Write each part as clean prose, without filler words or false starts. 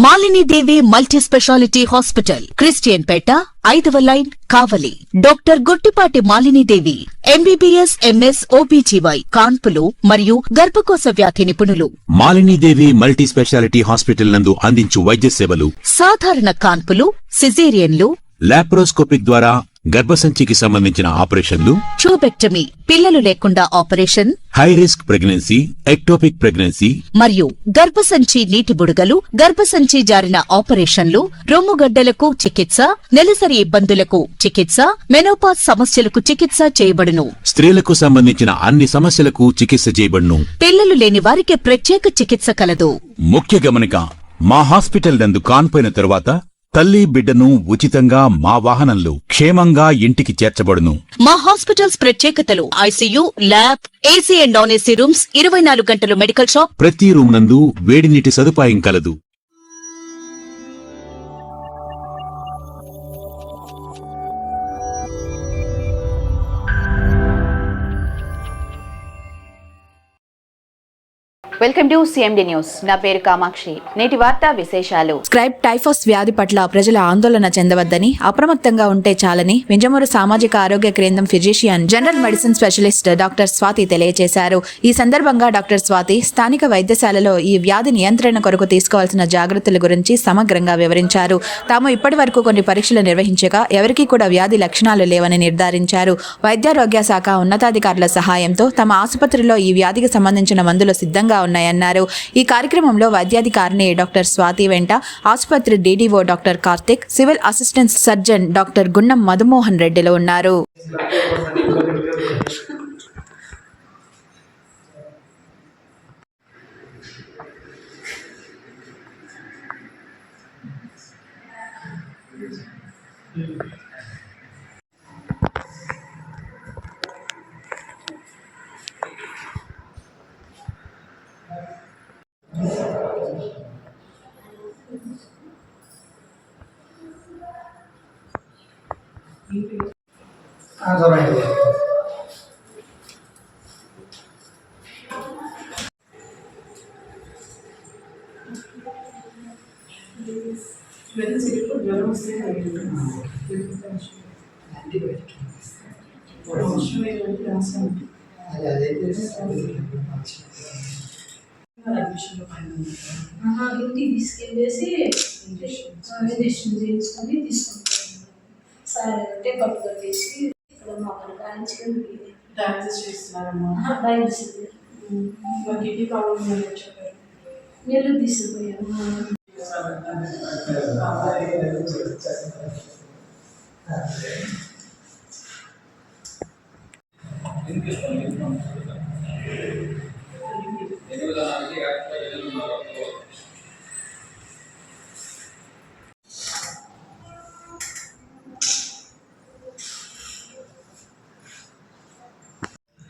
Malinidevi multi speciality hospital, Christian Peta, 5వ line, Kavali. Doctor Guttipati Malinidevi, MBBS, MS, OBGY, కాన్పులు మరియు గర్భకోశ వ్యాధి నిపుణులు. మాలినీదేవి మల్టీ స్పెషాలిటీ హాస్పిటల్ నందు అందించు వైద్య సేవలు: సాధారణ కాన్పులు, సిజేరియన్లు, లాప్రోస్కోపిక్ ద్వారా గర్భసంచికి సంబంధించిన ఆపరేషన్లు, ట్యూబెక్టమీ, పిల్లలు లేకుండా operation, high risk pregnancy, ectopic pregnancy మరియు గర్భసంచి నీటి బుడగలు, గర్భసంచి జారిన ఆపరేషన్లు, రొమ్ముగడ్డలకు చికిత్స, నెలసరి ఇబ్బందులకు చికిత్స, మెనోపాజ్ సమస్యలకు చికిత్స చేయబడును. స్త్రీలకు సంబంధించిన అన్ని సమస్యలకు చికిత్స చేయబడును. పిల్లలు లేని వారికి ప్రత్యేక చికిత్స కలదు. ముఖ్య గమనిక: మా హాస్పిటల్ నందు కాన్పోయిన తరువాత తల్లి బిడ్డను ఉచితంగా మా వాహనంలో క్షేమంగా ఇంటికి చేర్చబడును. మా హాస్పిటల్స్ ప్రత్యేకతలు: ICU, lab, AC and non AC rooms, 24 గంటలు మెడికల్ షాప్, ప్రతి రూమ్ నందు వేడి నీటి సదుపాయం కలదు. Welcome to CMD news. నా పేరు కామాక్షి. నేటి వార్తా విశేషాలు. స్క్రైబ్ టైఫాస్ వ్యాధి పట్ల ప్రజలు ఆందోళన చెందవద్దని, అప్రమత్తంగా ఉంటే చాలని వింజమూరు సామాజిక ఆరోగ్య కేంద్రం physician, general medicine specialist doctor Swathi తెలియజేశారు. ఈ సందర్భంగా డాక్టర్ స్వాతి స్థానిక వైద్యశాలలో ఈ వ్యాధి నియంత్రణ కొరకు తీసుకోవాల్సిన జాగ్రత్తల గురించి సమగ్రంగా వివరించారు. తాము ఇప్పటి వరకు కొన్ని పరీక్షలు నిర్వహించగా ఎవరికీ కూడా వ్యాధి లక్షణాలు లేవని నిర్ధారించారు. వైద్యారోగ్య శాఖ ఉన్నతాధికారుల సహాయంతో తమ ఆసుపత్రిలో ఈ వ్యాధికి సంబంధించిన మందులు సిద్ధంగా ఉన్నాయన్నారు. ఈ కార్యక్రమంలో వైద్యాధికారిని డాక్టర్ స్వాతి వెంట ఆసుపత్రి DDO doctor Karthik, civil assistant surgeon doctor Gunnam Madhumohan రెడ్డిలు ఉన్నారు. తీసుకెళ్ళేసి ఇంజక్షన్ చేయించుకొని తీసుకుంటాను. సార్ అంటే పట్టు కట్టేసి ఇక్కడ మాకు డయాలసిస్ చేస్తున్నారమ్మా. డయాలసిస్ కిడ్నీ ప్రాబ్లమ్ చెప్పారు. నెల్లూరు తీసుకుపోయాము.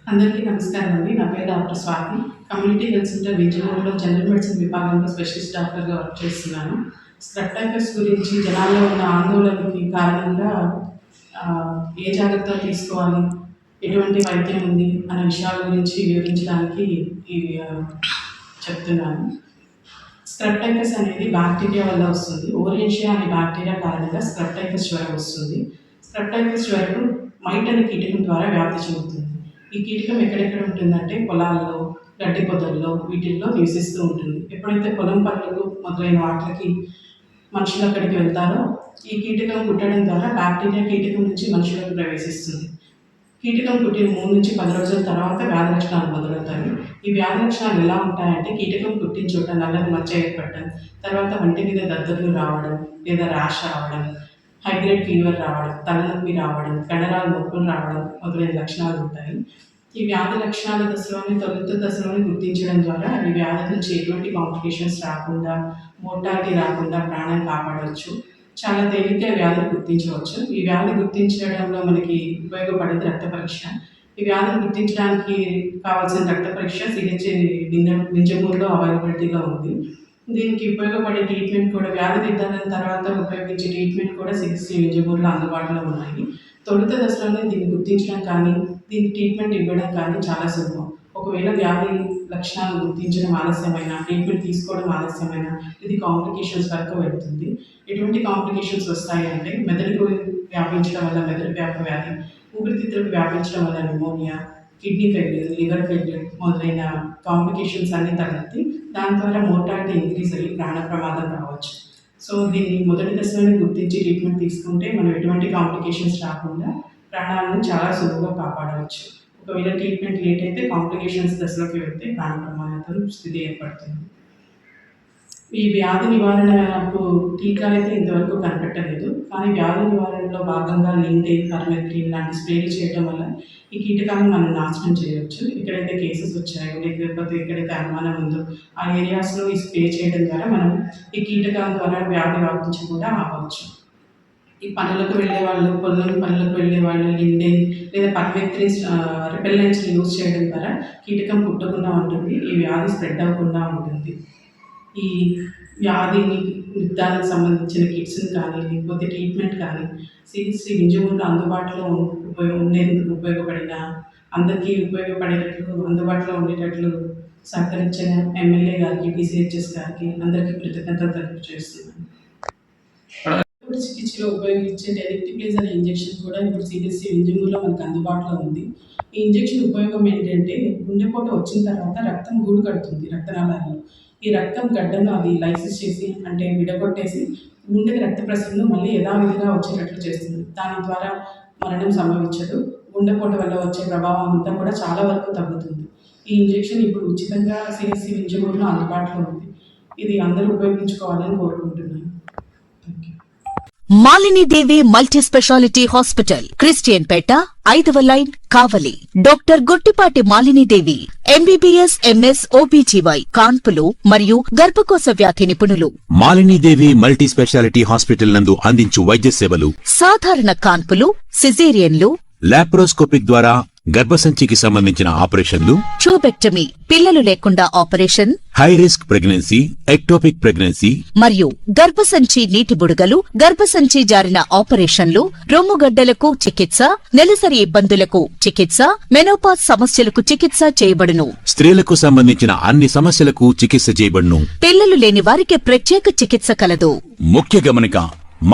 అందరికీ నమస్కారం అండి. నా పేరు doctor Swathi. Community health centre విజయనగరంలో జనరల్ మెడిసిన్ విభాగంలో స్పెషలిస్ట్ డాక్టర్గా వర్క్ చేస్తున్నాను. స్క్రబ్ టైఫస్ గురించి జనాల్లో ఉన్న ఆందోళనకి కారణంగా ఏ జాగ్రత్తలు తీసుకోవాలి, ఎటువంటి వైద్యం ఉంది అనే విషయాల గురించి వివరించడానికి చెప్తున్నాను. స్క్రబ్ టైఫస్ అనేది బ్యాక్టీరియా వల్ల వస్తుంది. ఓరియన్షియా అనే బ్యాక్టీరియా కారణంగా స్క్రబ్ టైఫస్ జ్వరం వస్తుంది. స్క్రబ్ టైఫస్ జ్వరం మైట్ అనే కీటకం ద్వారా వ్యాప్తి చెందుతుంది. ఈ కీటకం ఎక్కడెక్కడ ఉంటుందంటే పొలాల్లో, గడ్డి పొదల్లో, వీటిల్లో నివసిస్తూ ఉంటుంది. ఎప్పుడైతే పొలం పనులకు మొదలైన వాటికి మనుషులు అక్కడికి వెళ్తారో ఈ కీటకం కుట్టడం ద్వారా బ్యాక్టీరియా కీటకం నుంచి మనుషులకు ప్రవేశిస్తుంది. కీటకం కుట్టిన 3 నుంచి 10 రోజుల తర్వాత వ్యాధి లక్షణాలు మొదలవుతాయి. ఈ వ్యాధి లక్షణాలు ఎలా ఉంటాయంటే కీటకం కుట్టిన చోట నల్లని మచ్చ ఏర్పడటం, తర్వాత వంటి మీద దద్దుర్లు రావడం లేదా ర్యాష్ రావడం, హైగ్రేడ్ ఫీవర్ రావడం, తలనొప్పి రావడం, కండరాల నొప్పులు రావడం మొదలైన లక్షణాలు ఉంటాయి. ఈ వ్యాధి లక్షణాల దశలోని తొలుత దశలోని గుర్తించడం ద్వారా ఈ వ్యాధి నుంచి ఎటువంటి కాంప్లికేషన్స్ రాకుండా, మోర్టాలిటీ రాకుండా ప్రాణం కాపాడవచ్చు. చాలా తేలిగ్గా వ్యాధిని గుర్తించవచ్చు. ఈ వ్యాధి గుర్తించడంలో మనకి ఉపయోగపడేది రక్త పరీక్ష. ఈ వ్యాధిని గుర్తించడానికి కావాల్సిన రక్త పరీక్ష సిహెచ్సి వింజమూరులో అవైలబిలిటీలో ఉంది. దీనికి ఉపయోగపడే ట్రీట్మెంట్ కూడా, వ్యాధి నిర్ధారణ తర్వాత ఉపయోగించే ట్రీట్మెంట్ కూడా సిహెచ్సి వింజమూరులో అందుబాటులో ఉన్నాయి. తొలుత దశలోనే దీన్ని గుర్తించడం కానీ, దీనికి ట్రీట్మెంట్ ఇవ్వడం కానీ చాలా సులభం. ఒకవేళ వ్యాధి లక్షణాలను గుర్తించడం ఆలస్యమైన, ట్రీట్మెంట్ తీసుకోవడం ఆలస్యమైన ఇది కాంప్లికేషన్స్ వరకు వెళ్తుంది. ఎటువంటి కాంప్లికేషన్స్ వస్తాయి అంటే మెదడుకు వ్యాపించడం వల్ల మెదడు వ్యాధి, ఊపిరితిత్తులకు వ్యాపించడం వల్ల pneumonia, kidney failure, liver failure మొదలైన కాంప్లికేషన్స్ అన్నీ తలెత్తి దాని ద్వారా మోర్టాలిటీ ఇంక్రీజ్ అయ్యి ప్రాణ ప్రమాదం రావచ్చు. సో దీన్ని మొదటి దశలోనే గుర్తించి ట్రీట్మెంట్ తీసుకుంటే మనం ఎటువంటి కాంప్లికేషన్స్ రాకుండా ప్రాణాలను చాలా సులువుగా కాపాడవచ్చు. ఒకవేళ ట్రీట్మెంట్ లేట్ అయితే కాంప్లికేషన్స్ దశలోకి వెళ్తే ప్రాణ ప్రమాదం స్థితి ఏర్పడుతుంది. ఈ వ్యాధి నివారణకు టీకాలు అయితే ఇంతవరకు కనిపెట్టలేదు. కానీ వ్యాధి నివారణలో భాగంగా లిండేన్, పర్మెత్రిన్ లాంటి స్ప్రేలు చేయడం వల్ల ఈ కీటకాలను మనం నాశనం చేయవచ్చు. ఎక్కడైతే కేసెస్ వచ్చాయో లేకపోతే ఎక్కడైతే అనుమానం ఉందో ఆ ఏరియాస్లో ఈ స్ప్రే చేయడం ద్వారా మనం ఈ కీటకాల ద్వారా వ్యాధి వ్యాపించకుండా ఆపవచ్చు. ఈ పనులకు వెళ్ళే వాళ్ళు, పొలం పనులకు వెళ్ళే వాళ్ళు లిండేన్ లేదా పర్మెత్రిన్ రిపెల్లెంట్స్ని యూజ్ చేయడం ద్వారా కీటకం పుట్టకుండా ఉంటుంది, ఈ వ్యాధి స్ప్రెడ్ అవ్వకుండా ఉంటుంది. ఈ వ్యాధిని నిర్ధారణకు సంబంధించిన కిట్స్ని కానీ లేకపోతే ట్రీట్మెంట్ కానీ సిహెచ్సి వింజమూరులో అందుబాటులో ఉండేందుకు ఉపయోగపడిన, అందరికీ ఉపయోగపడేటట్లు అందుబాటులో ఉండేటట్లు సహకరించిన ఎమ్మెల్యే గారికి, డిసిహెచ్ఎస్ గారికి అందరికీ కృతజ్ఞతలు తెలియజేస్తున్నాను. చికిత్సలో ఉపయోగించే డెలిక్టిప్లేజ్ అనే ఇంజెక్షన్ కూడా ఇప్పుడు సిహెచ్సి వింజమూరులో మనకు అందుబాటులో ఉంది. ఈ ఇంజెక్షన్ ఉపయోగం ఏంటంటే గుండెపోటు వచ్చిన తర్వాత రక్తం గూడు కడుతుంది రక్తనాళాల్లో. ఈ రక్తం గడ్డను అది లైసిస్ చేసి అంటే విడగొట్టేసి గుండెకి రక్త ప్రసరణ మళ్ళీ యథావిధిగా వచ్చేటట్లు చేస్తుంది. దాని ద్వారా మరణం సంభవించదు. గుండెపోటు వల్ల వచ్చే ప్రభావం అంతా కూడా చాలా వరకు తగ్గుతుంది. ఈ ఇంజెక్షన్ ఇప్పుడు ఉచితంగా సిహెచ్సి వింజమూరులో అందుబాటులో ఉంది. ఇది అందరూ ఉపయోగించుకోవాలని కోరుకుంటున్నాను. Thank you. Malinidevi multi speciality hospital, Christian Peta, 5వ line, Kavali. Doctor Guttipati Malinidevi, MBBS MS OBGY, కాన్పులు మరియు గర్భకోశ వ్యాధి నిపుణులు. మాలినీదేవి మల్టీ స్పెషాలిటీ హాస్పిటల్ నందు అందించు వైద్య సేవలు: సాధారణ కాన్పులు, సిజేరియన్లు, లాప్రోస్కోపిక్ ద్వారా గర్భసంచికి సంబంధించిన ఆపరేషన్లు, ట్యూబెక్టమీ, పిల్లలు లేకుండా operation, high risk pregnancy, ectopic pregnancy మరియు గర్భసంచి నీటి బుడగలు, గర్భసంచి జారిన ఆపరేషన్లు, రొమ్ముగడ్డలకు చికిత్స, నెలసరి ఇబ్బందులకు చికిత్స, మెనోపాజ్ సమస్యలకు చికిత్స చేయబడును. స్త్రీలకు సంబంధించిన అన్ని సమస్యలకు చికిత్స చేయబడును. పిల్లలు లేని వారికి ప్రత్యేక చికిత్స కలదు. ముఖ్య గమనిక: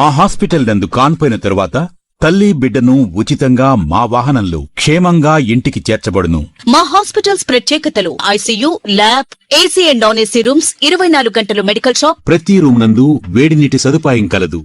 మా హాస్పిటల్ నందు కాన్పోయిన తరువాత తల్లి బిడ్డను ఉచితంగా మా వాహనంలో క్షేమంగా ఇంటికి చేర్చబడును. మా హాస్పిటల్స్ ప్రత్యేకతలు: ICU, lab, AC and non AC rooms, 24 గంటలు మెడికల్ షాప్, ప్రతి రూమ్ నందు వేడి నీటి సదుపాయం కలదు.